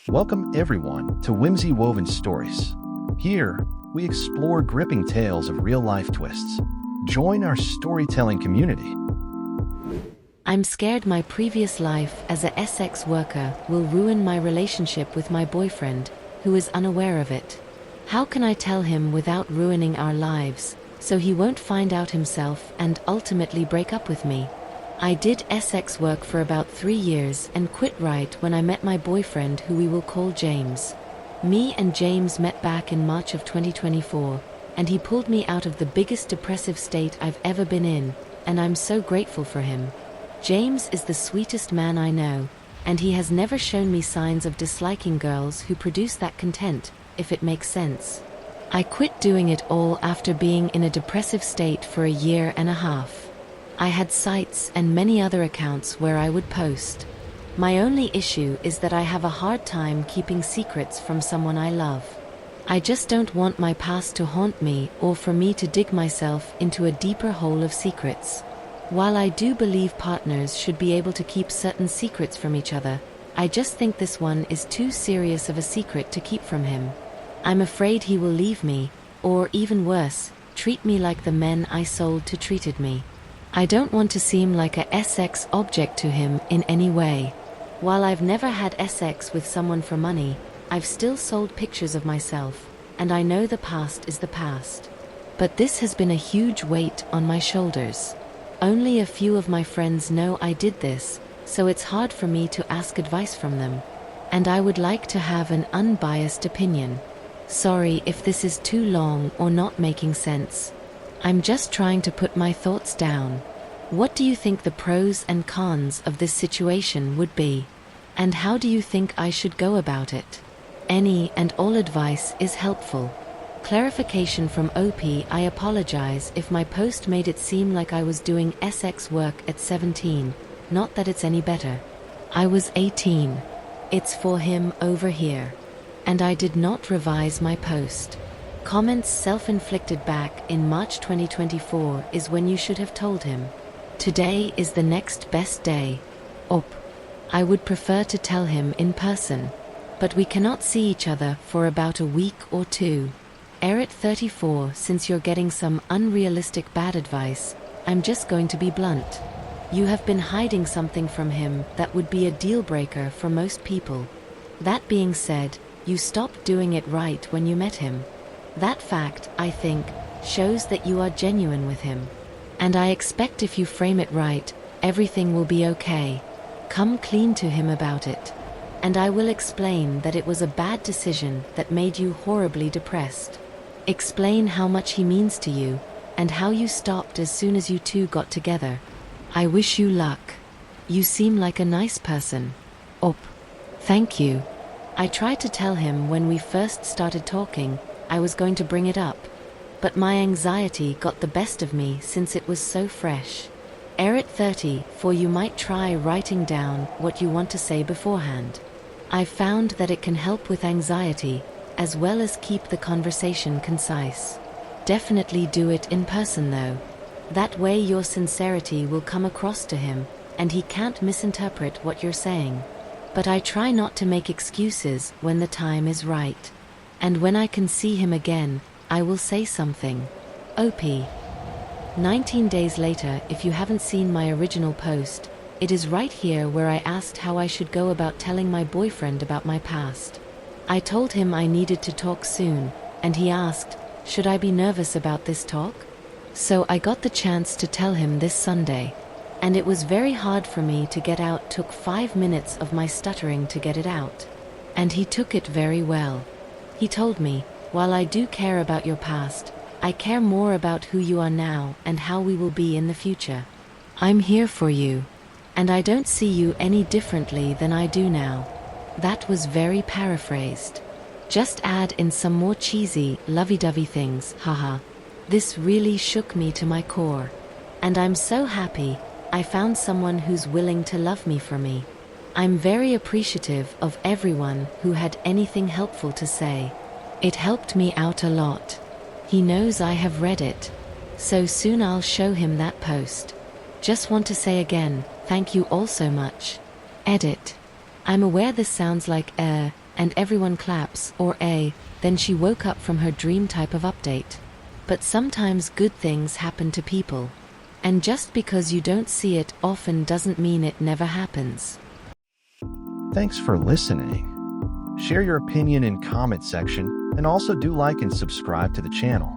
Welcome everyone to Whimsy Woven Stories. Here, we explore gripping tales of real-life twists. Join our storytelling community. I'm scared my previous life as a sex worker will ruin my relationship with my boyfriend, who is unaware of it. How can I tell him without ruining our lives, so he won't find out himself and ultimately break up with me? I did sex work for about 3 years and quit right when I met my boyfriend, who we will call James. Me and James met back in March of 2024, and he pulled me out of the biggest depressive state I've ever been in, and I'm so grateful for him. James is the sweetest man I know, and he has never shown me signs of disliking girls who produce that content, if it makes sense. I quit doing it all after being in a depressive state for a year and a half. I had sites and many other accounts where I would post. My only issue is that I have a hard time keeping secrets from someone I love. I just don't want my past to haunt me or for me to dig myself into a deeper hole of secrets. While I do believe partners should be able to keep certain secrets from each other, I just think this one is too serious of a secret to keep from him. I'm afraid he will leave me, or even worse, treat me like the men I sold to treated me. I don't want to seem like a sex object to him in any way. While I've never had sex with someone for money, I've still sold pictures of myself, and I know the past is the past. But this has been a huge weight on my shoulders. Only a few of my friends know I did this, so it's hard for me to ask advice from them. And I would like to have an unbiased opinion. Sorry if this is too long or not making sense. I'm just trying to put my thoughts down. What do you think the pros and cons of this situation would be? And how do you think I should go about it? Any and all advice is helpful. Clarification from OP: I apologize if my post made it seem like I was doing sex work at 17, not that it's any better. I was 18. It's for him over here. And I did not revise my post. Comments self-inflicted back in March 2024 is when you should have told him. Today is the next best day. Op. I would prefer to tell him in person. But we cannot see each other for about a week or two. Arit 34, since you're getting some unrealistic bad advice, I'm just going to be blunt. You have been hiding something from him that would be a deal breaker for most people. That being said, you stopped doing it right when you met him. That fact, I think, shows that you are genuine with him. And I expect if you frame it right, everything will be okay. Come clean to him about it. And I will explain that it was a bad decision that made you horribly depressed. Explain how much he means to you, and how you stopped as soon as you two got together. I wish you luck. You seem like a nice person. Op. Thank you. I tried to tell him when we first started talking, I was going to bring it up. But my anxiety got the best of me since it was so fresh. Arit 30, for you might try writing down what you want to say beforehand. I've found that it can help with anxiety, as well as keep the conversation concise. Definitely do it in person though. That way your sincerity will come across to him, and he can't misinterpret what you're saying. But I try not to make excuses when the time is right. And when I can see him again, I will say something. OP. 19 days later, if you haven't seen my original post, it is right here where I asked how I should go about telling my boyfriend about my past. I told him I needed to talk soon, and he asked, should I be nervous about this talk? So I got the chance to tell him this Sunday. And it was very hard for me to get out, took 5 minutes of my stuttering to get it out. And he took it very well. He told me, while I do care about your past, I care more about who you are now and how we will be in the future. I'm here for you. And I don't see you any differently than I do now. That was very paraphrased. Just add in some more cheesy, lovey-dovey things, haha. This really shook me to my core. And I'm so happy I found someone who's willing to love me for me. I'm very appreciative of everyone who had anything helpful to say. It helped me out a lot. He knows I have read it. So soon I'll show him that post. Just want to say again, thank you all so much. Edit. I'm aware this sounds like and everyone claps, or A, then she woke up from her dream type of update. But sometimes good things happen to people. And just because you don't see it often doesn't mean it never happens. Thanks for listening. Share your opinion in comment section and also do like and subscribe to the channel.